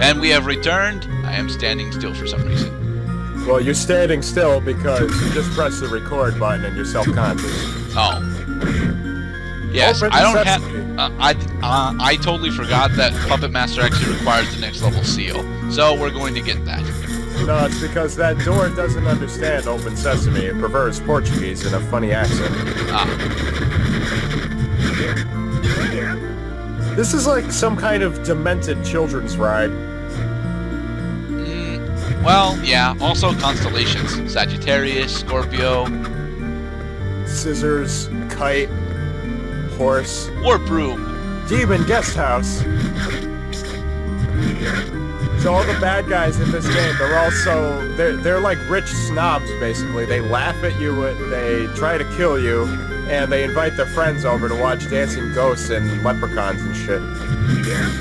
And we have returned. I am standing still for some reason. Well, you're standing still because you just pressed the record button and you're self-conscious. Oh. Yes, Open I don't sesame. have. I totally forgot that Puppet Master actually requires the next level seal, so we're going to get that. No, it's because that door doesn't understand Open Sesame. It prefers Portuguese in a funny accent. Ah. This is like some kind of demented children's ride. Well, yeah. Also constellations: Sagittarius, Scorpio, Scissors, kite, horse, or broom. demon guest house. So all the bad guys in this game, they're like rich snobs basically. They laugh at you, they try to kill you, and they invite their friends over to watch dancing ghosts and leprechauns and shit.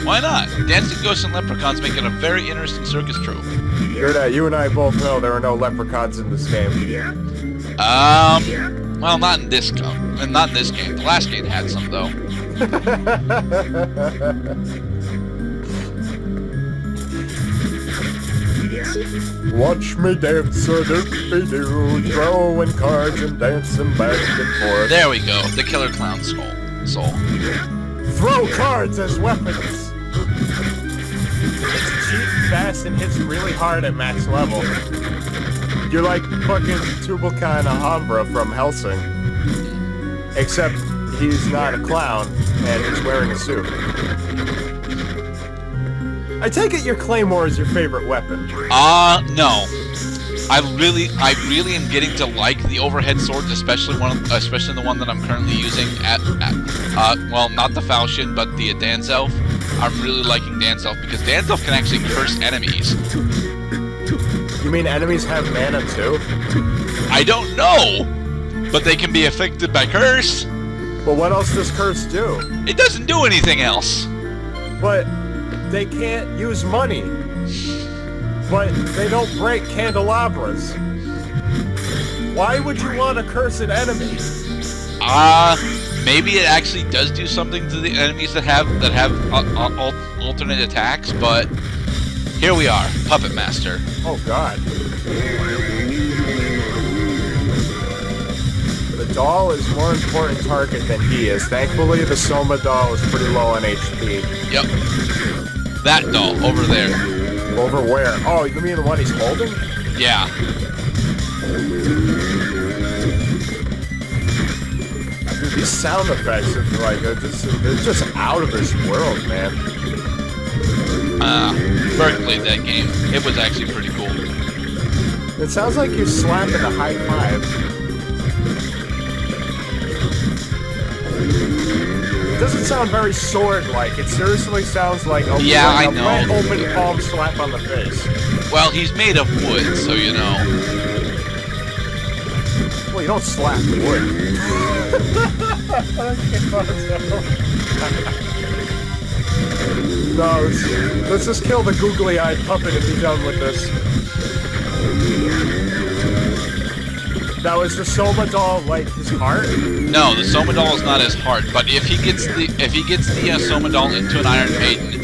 Why not? Dancing ghosts and leprechauns make it a very interesting circus troupe. You and I both know there are no leprechauns in this game. Well, not in this game. Not in this game. The last game had some though. Watch me dance a doopy-doo, throwing cards and dancing back and forth. There we go. The killer clown soul. Throw cards as weapons! It's cheap, fast, and hits really hard at max level. You're like fucking Tubalcain Alhambra from Helsing. Except he's not a clown, and he's wearing a suit. I take it your claymore is your favorite weapon. No. I really am getting to like the overhead swords, especially the one that I'm currently using well, not the falchion, but the Danzelf. I'm really liking Danzelf because Danzelf can actually curse enemies. You mean enemies have mana too? I don't know, but they can be affected by curse. But what else does curse do? It doesn't do anything else. But they can't use money. But they don't break candelabras. Why would you want to curse an enemy? Maybe it actually does do something to the enemies that have alternate attacks, but here we are, Puppet Master. Oh god. The doll is more important target than he is. Thankfully, the Soma doll is pretty low on HP. Yep. That doll, over there. Over where? Oh, you mean the one he's holding? Yeah. Dude, these sound effects are like, they're just out of this world, man. Bert played that game. It was actually pretty cool. It sounds like you're slapping a high five. It doesn't sound very sword-like. It seriously sounds like a wet open palm slap on the face. Well, he's made of wood, so you know. Well, you don't slap wood. No, let's just kill the googly-eyed puppet and be done with this. Now, is the Soma doll like his heart? No, the Soma doll is not his heart. But if he gets the Soma doll into an Iron Maiden,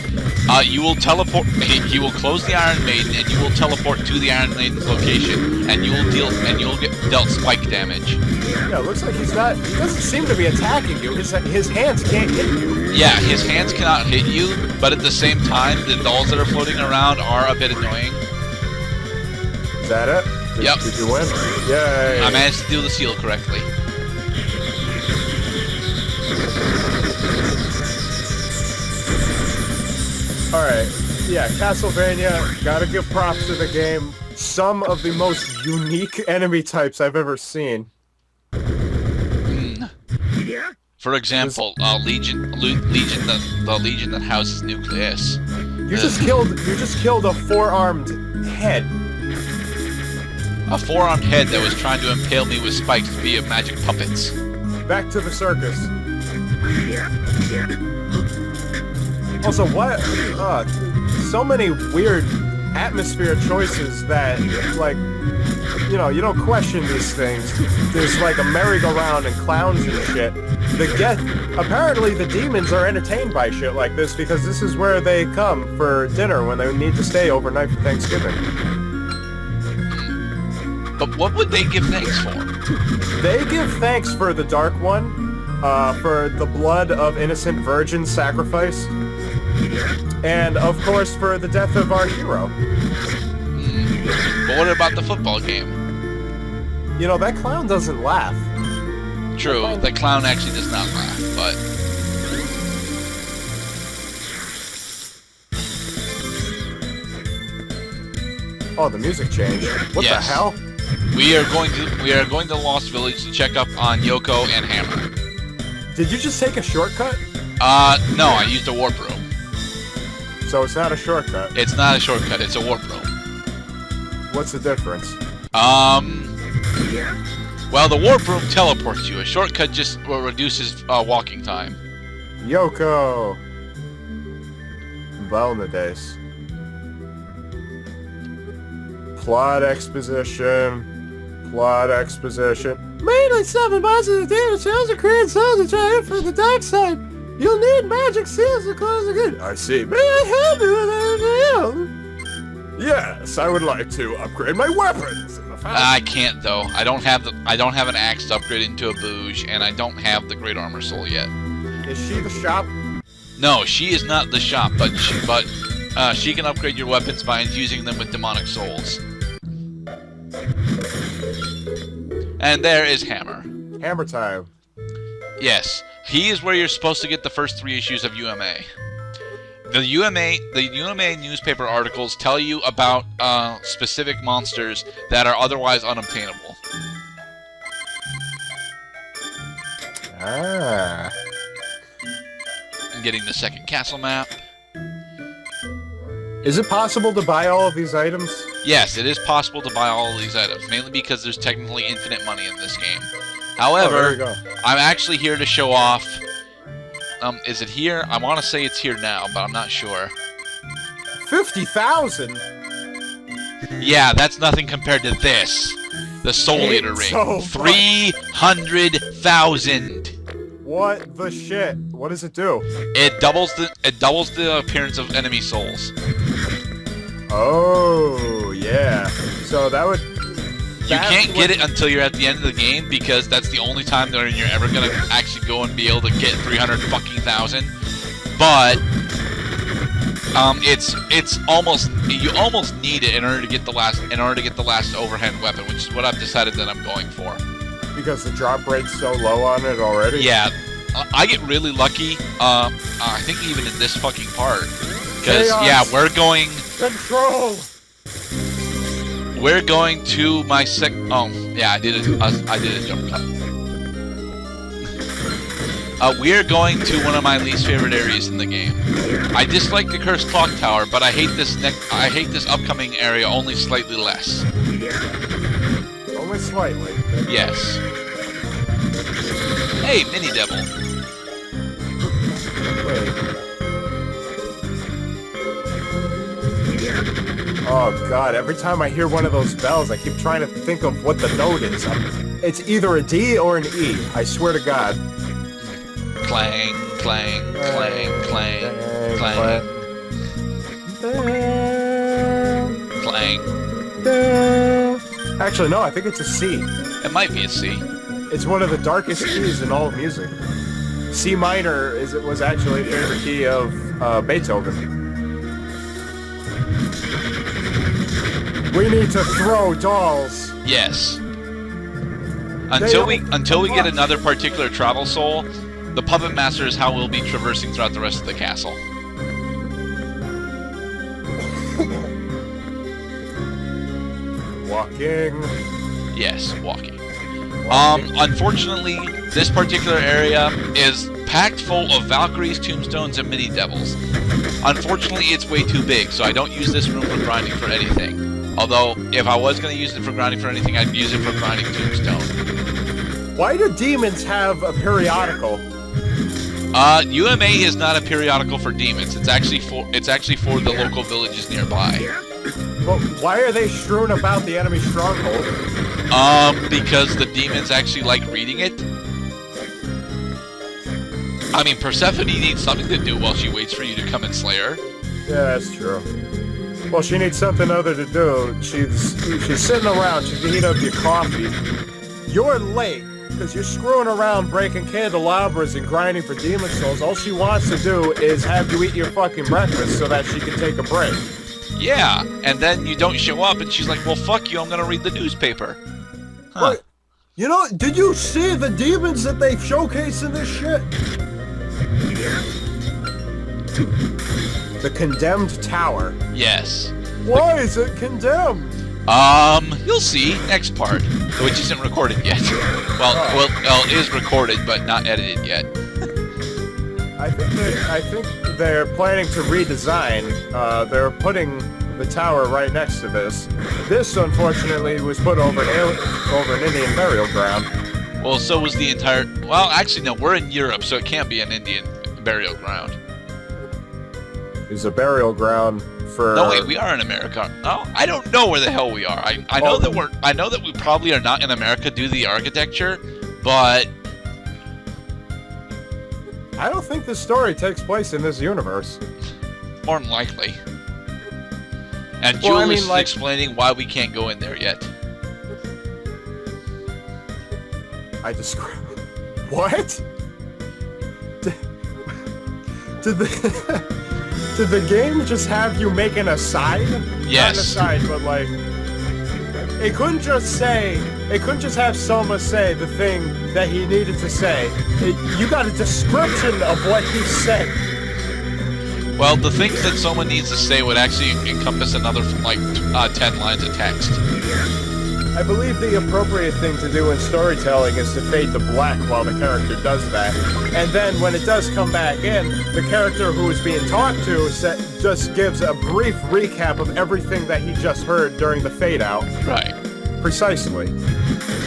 you will teleport. He will close the Iron Maiden, and you will teleport to the Iron Maiden's location, and you'll get dealt spike damage. Yeah, it looks like he's not. He doesn't seem to be attacking you. His hands can't hit you. Yeah, his hands cannot hit you, but at the same time, the dolls that are floating around are a bit annoying. Is that it? Yep. Did you win? Yay! I managed to do the seal correctly. Alright, yeah, Castlevania, gotta give props to the game. Some of the most unique enemy types I've ever seen. For example, Legion, the Legion that houses Nucleus. You just killed a four-armed head. A four-armed head that was trying to impale me with spikes via magic puppets. Back to the circus. Also, what? So many weird atmosphere choices that, like, you know, you don't question these things. There's like a merry-go-round and clowns and shit. Apparently the demons are entertained by shit like this because this is where they come for dinner when they need to stay overnight for Thanksgiving. But what would they give thanks for? They give thanks for the Dark One, for the blood of innocent virgins sacrificed, and of course for the death of our hero. But what about the football game? You know, that clown doesn't laugh. True, the clown actually does not laugh, but... Oh, the music changed. What the hell? We are going to Lost Village to check up on Yoko and Hammer. Did you just take a shortcut? No, I used a warp room. So it's not a shortcut. It's not a shortcut, it's a warp room. What's the difference? Well, the warp room teleports you. A shortcut just reduces walking time. Yoko! Valnades. Plot exposition. Plot exposition. Mainly 7 monsters of demon shells are created souls to try for the dark side. You'll need magic seals to close the gate. I see. May I help you with anything else? Yes, I would like to upgrade my weapons. I can't though. I don't have an axe to upgrade into a bouge, and I don't have the great armor soul yet. Is she the shop? No, she is not the shop, but she can upgrade your weapons by infusing them with demonic souls. And there is Hammer. Hammer time. Yes, he is where you're supposed to get the first 3 issues of UMA. The UMA newspaper articles tell you about specific monsters that are otherwise unobtainable. Ah. I'm getting the second castle map. Is it possible to buy all of these items? Yes, it is possible to buy all of these items, mainly because there's technically infinite money in this game. However, I'm actually here to show off... is it here? I want to say it's here now, but I'm not sure. 50,000? Yeah, that's nothing compared to this. The Soul Eater ring. So 300,000! What the shit? What does it do? It doubles the appearance of enemy souls. Oh, yeah. So that would... You can't get it until you're at the end of the game, because that's the only time that you're ever gonna actually go and be able to get 300,000. But it's almost, you almost need it in order to get the last overhand weapon, which is what I've decided that I'm going for. Because the drop rate's so low on it already. Yeah, I get really lucky. I think even in this fucking part, because yeah, we're going control. We're going to my Oh, yeah, I did a jump cut. We're going to one of my least favorite areas in the game. I dislike the Cursed Clock Tower, but I hate this upcoming area only slightly less. Only slightly. Yes. Hey, Mini Devil. Wait. Oh god, every time I hear one of those bells, I keep trying to think of what the note is. It's either a D or an E, I swear to god. Clang, clang, clang, clang, clang. Clang. Actually, no, I think it's a C. It might be a C. It's one of the darkest keys in all of music. C minor was actually a favorite key of Beethoven. We need to throw dolls. Yes. Until we get another particular travel soul, the Puppet Master is how we'll be traversing throughout the rest of the castle. Walking. Yes, walking. Unfortunately, this particular area is packed full of Valkyries, tombstones, and mini devils. Unfortunately, it's way too big, so I don't use this room for grinding for anything. Although, if I was going to use it for grinding for anything, I'd use it for grinding tombstone. Why do demons have a periodical? UMA is not a periodical for demons. It's actually for the local villages nearby. Well, why are they strewn about the enemy stronghold? Because the demons actually like reading it. I mean, Persephone needs something to do while she waits for you to come and slay her. Yeah, that's true. Well, she needs something other to do. She's sitting around. She can heat up your coffee. You're late because you're screwing around breaking candelabras and grinding for demon souls. All she wants to do is have you eat your fucking breakfast so that she can take a break. Yeah, and then you don't show up, and she's like, well, fuck you, I'm gonna read the newspaper. Huh. But, you know, did you see the demons that they showcase in this shit? The condemned tower. Yes. Why is it condemned? You'll see next part, which isn't recorded yet. Well, it is recorded, but not edited yet. I think they're planning to redesign. They're putting the tower right next to this. This, unfortunately, was put over an Indian burial ground. Well, so was the entire... Well, actually, no, we're in Europe, so it can't be an Indian burial ground. It's a burial ground for... No, wait, we are in America. Oh, I don't know where the hell we are. I know that we probably are not in America due to the architecture, but... I don't think this story takes place in this universe. More than likely. And Jules is explaining why we can't go in there yet. I describe... What? Did the game just have you make an aside? Yes. Not an aside, but like... It couldn't just have Soma say the thing that he needed to say. You got a description of what he said. Well, the things that someone needs to say would actually encompass another, 10 lines of text. I believe the appropriate thing to do in storytelling is to fade to black while the character does that. And then when it does come back in, the character who is being talked to just gives a brief recap of everything that he just heard during the fade out. Right. Precisely.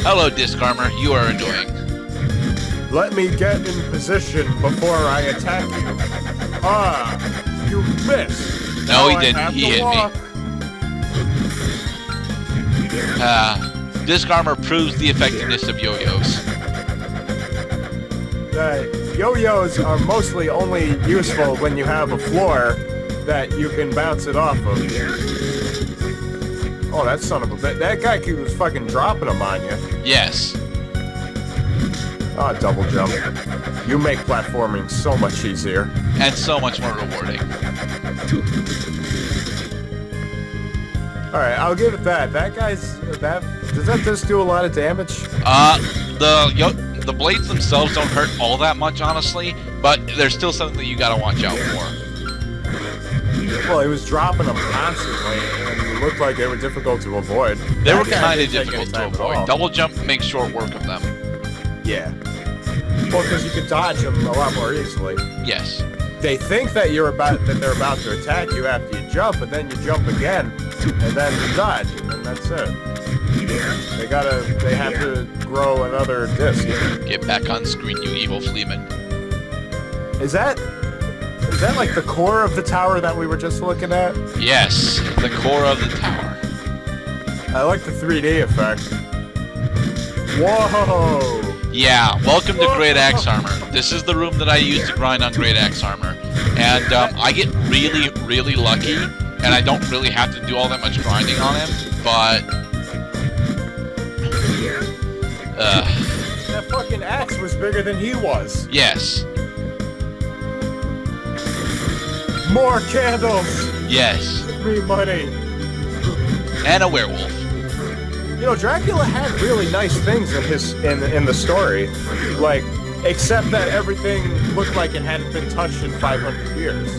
Hello, Disc Armor. You are annoying. Let me get in position before I attack you. Ah, you missed. No, he didn't. He hit me. Disc Armor proves the effectiveness of yo-yos. Yo-yos are mostly only useful when you have a floor that you can bounce it off of. Oh, that son of a bitch. That guy was fucking dropping them on you. Yes. Ah, double jump. You make platforming so much easier. And so much more rewarding. Alright, I'll give it that. Does that just do a lot of damage? The blades themselves don't hurt all that much, honestly, but there's still something that you gotta watch out for. Well, he was dropping them constantly, and it looked like they were difficult to avoid. They were kind of difficult to avoid. Double jump makes short work of them. Yeah. Well, because you can dodge them a lot more easily. Yes. They think that they're about to attack you after you jump, but then you jump again, and then you dodge, and that's it. They have to grow another disc. Get back on screen, you evil fleaman. Is that like the core of the tower that we were just looking at? Yes, the core of the tower. I like the 3D effect. Whoa! Yeah, welcome to Great Axe Armor. This is the room that I use to grind on Great Axe Armor. And I get really, really lucky, and I don't really have to do all that much grinding on him, but... That fucking axe was bigger than he was. Yes. More candles! Yes. Free money. And a werewolf. You know, Dracula had really nice things in the story, like, except that everything looked like it hadn't been touched in 500 years.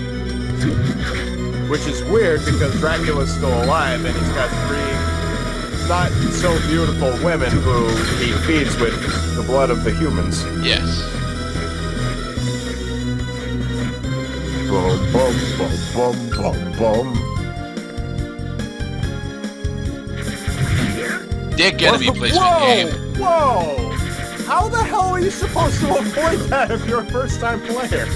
Which is weird because Dracula's still alive and he's got 3 not so beautiful women who he feeds with the blood of the humans. Yes. Boom, boom, boom, boom, boom, boom. Dick enemy placement game. Whoa! How the hell are you supposed to avoid that if you're a first-time player?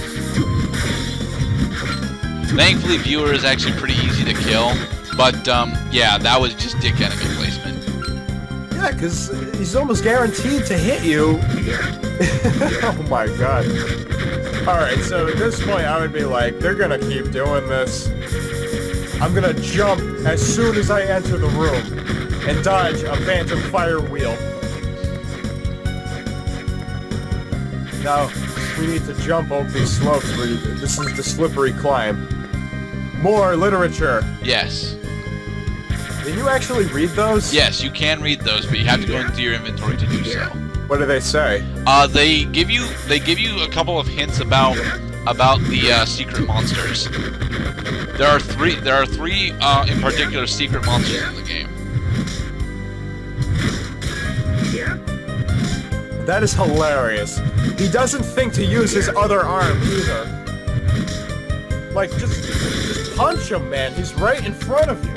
Thankfully, viewer is actually pretty easy to kill, but yeah, that was just dick enemy placement. Yeah, because he's almost guaranteed to hit you. Oh my god. Alright, so at this point I would be like, they're gonna keep doing this. I'm gonna jump as soon as I enter the room and dodge a phantom fire wheel. Now, we need to jump over these slopes. This is the slippery climb. More literature. Yes. Can you actually read those? Yes, you can read those, but you have to go into your inventory to do so. What do they say? They give you a couple of hints about the secret monsters. There are three in particular secret monsters in the game. That is hilarious. He doesn't think to use his other arm either. Like, just punch him, man. He's right in front of you.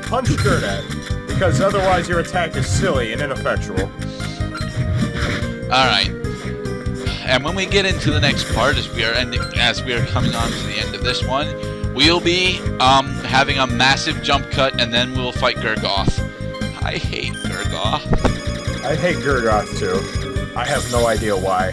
Punch Gurdat, because otherwise your attack is silly and ineffectual. Alright. And when we get into the next part, as we are coming on to the end of this one, we'll be having a massive jump cut, and then we'll fight Gurgoth. I hate Gurgoth. I hate Gurgoth too. I have no idea why.